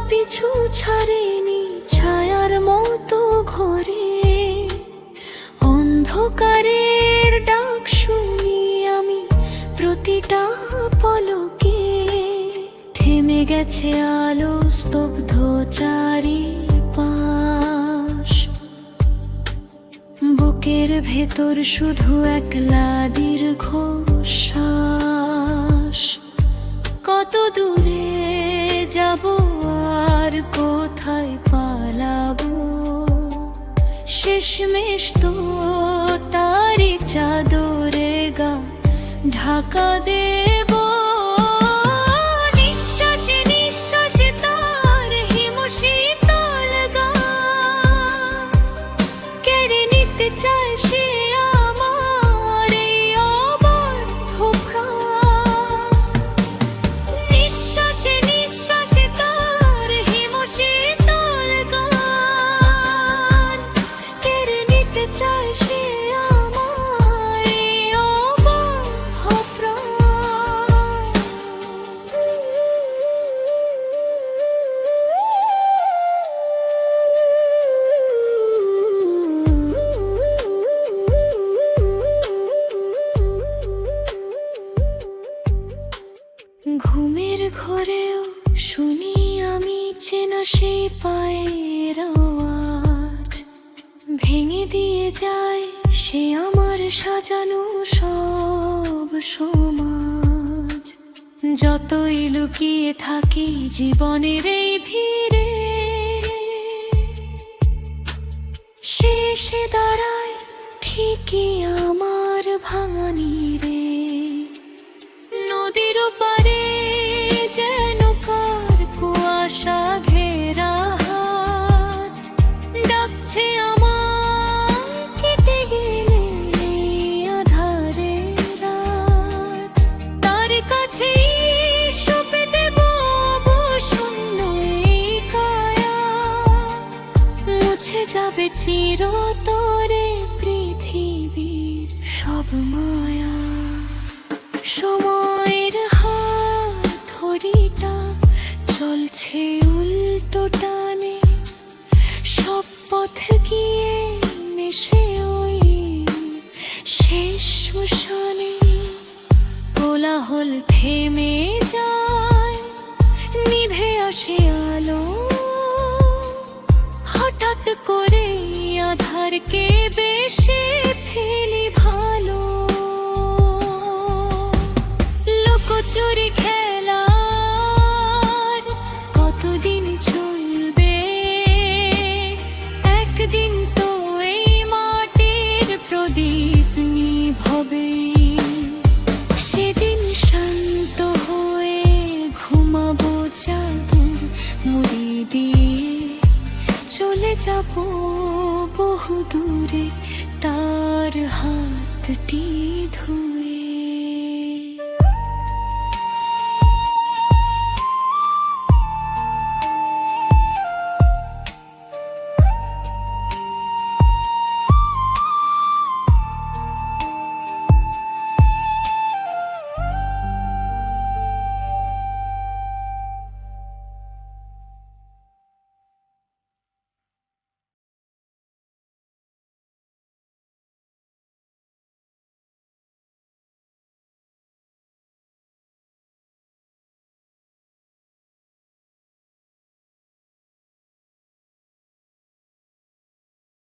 পিছু ছাড়েনি ছায়ার মতো ঘরে, অন্ধকারের ডাক শুনি আমি প্রতিটা পলকে। থেমে গেছে আলো, স্তব্ধ চারিপাশ, বুকের ভেতর শুধু একলা দীর্ঘশ্বাস। কত দূরে যাব আর কোথায় পালাবো, শেষমেশ তো তারি চাদরে গা ঢাকা দেব। নিঃশ্বাসে নিঃশ্বাসে তার হিমশীতল গা কেড়ে নিতে চায় সে আমার এই অবদ্ধ প্রাণ। নিঃশ্বাসে নিঃশ্বাসে তার হিমশীতল গা কেড়ে নিতে চায় সে আমার এই অবদ্ধ প্রাণ। ঘুমের ঘরেও শুনি আমি চেনা সেই পায়ের আওয়াজ, ভেঙে দিয়ে যায় সে আমার সাজানো সব সমাজ। যতই লুকিয়ে থাকি জীবনের এই ভিড়ে, শেষে দাঁড়ায় ঠিকই আমার ভাঙা নীড়ে। নদীর পারে যেন কার কুয়াশা ঘেরা হাত ডাকছে আমার, কেটে গেলে আধারে রাত। তার কাছে সঁপে দেব শূন্য এই কায়া, মুছে যাবে চিরতরে পৃথিবীর সব মায়া। সময়ের হাত ঘড়িটা চলছে উল্টো টানে, সব পথ গিয়ে মেশে ওই শেষ শ্মশানে। কোলাহল থেমে যায়, নিভে আসে আলো, হঠাৎ করে আধারকে বেশে ফেলি ভালো। লুকোচুরি খেলার কতদিন চলবে, একদিন তো এই মাটির প্রদীপ নিভবে। সেদিন শান্ত হয়ে ঘুমাবো চাদর মুড়ি দিয়ে, চলে যাব বহু দূরে তার হাতটি